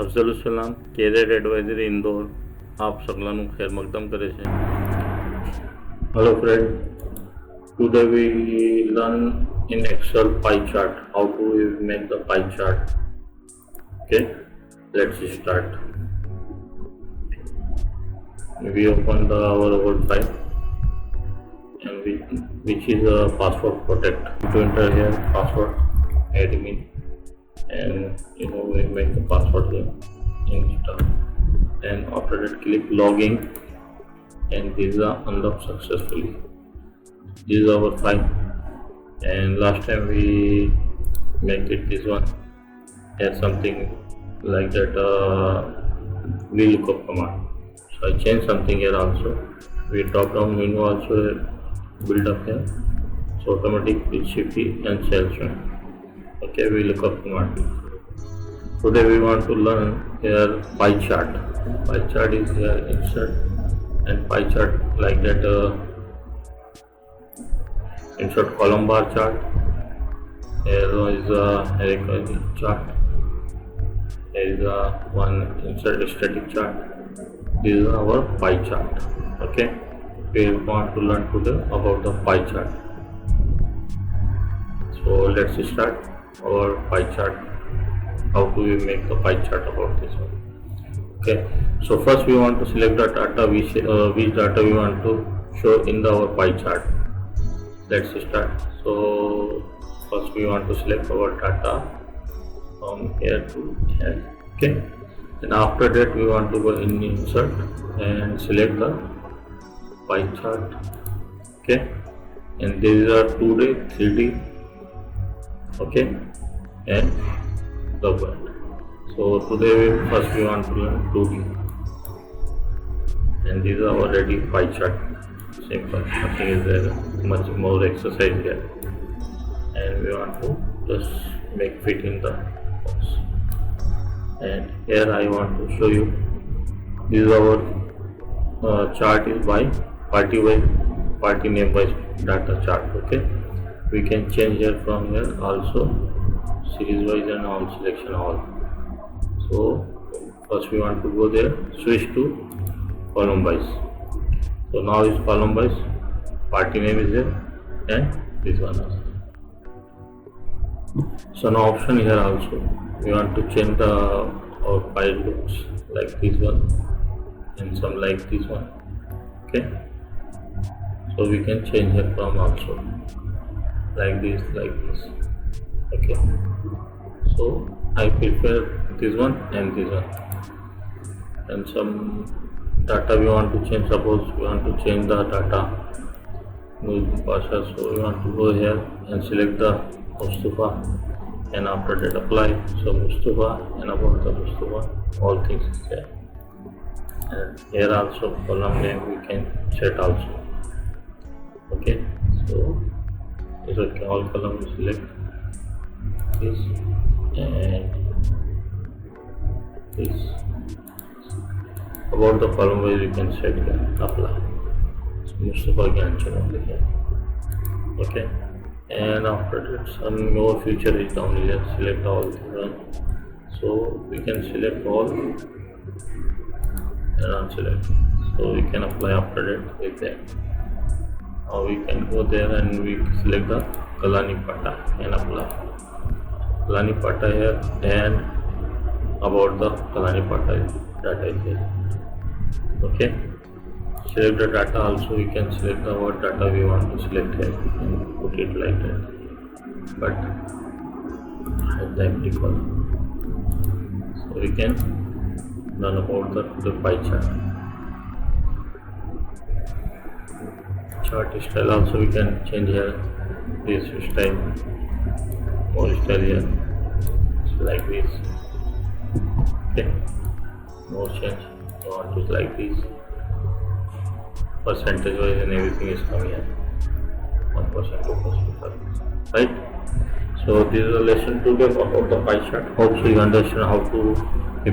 અફઝલ સલામ carrier advisory Indore આપ સગલાનું ખેર મકદમ કરે છે. Hello friend, today we learn in Excel pie chart how to make the pie chart. Okay, let's start. We open our old file and which is a password protect. To enter here password admin and we make the password here install, and after that click login and these are unlocked successfully. This is our file, and last time we make it this one has something like that VLOOKUP command. So I change something here also. We drop down menu also build up here, so automatic shift and cells. Okay, VLOOKUP command. Today we want to learn here pie chart. Pie chart is here insert, and pie chart like that insert column bar chart. Here is a hierarchy chart. Here is a one insert static chart. This is our pie chart. Okay, we want to learn today about the pie chart. So let's start our pie chart. How do we make the pie chart about this one? Okay, so first we want to select the data which data we want to show in our pie chart. Let's start. So first we want to select our data from here to here. Okay, and after that we want to go in insert and select the pie chart. Okay, and these are 2D, 3D. Okay, and the word. So today first we want to learn 2D, and these are already pie chart. Simple, nothing is there much more exercise here, and we want to just make fit in the box. And here I want to show you this is our chart is by party wise, party name wise data chart. Okay, we can change here from here also series wise and all selection all. So first we want to go there, switch to column wise. So now is column wise, party name is there, and this one also. So now option here also we want to change the our file looks like this one and some like this one. Okay, so we can change here from also like this. Okay, so I prefer this one and this one, and some data we want to change. Suppose we want to change the data so we want to go here and select the Mustafa, and after that apply. So Mustafa, and about the Mustafa all things is there, and here also column name we can set also. Okay, so is okay, all column we select this and this. About the column wise you can set here apply. So Mustafa can change here. Okay, and after that some more feature is down here. Select all the so we can select all and unselect, so we can apply after that with that. Now we can go there and we select the Kalani Pata and apply Kalani Pata here, and about the Kalani Pata data is here. Okay, select the data also. We can select the what data we want to select here and put it like that, but hide the empty column. So we can learn about the pie chart. Chart style also we can change here. This style, more style here, so like this. Okay, more change. You want it like this. Percentage wise and everything is coming here. 1%, 2%, right? So this is a lesson today about the pie chart. Hope so you understand how to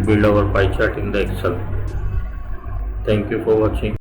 build our pie chart in the Excel. Thank you for watching.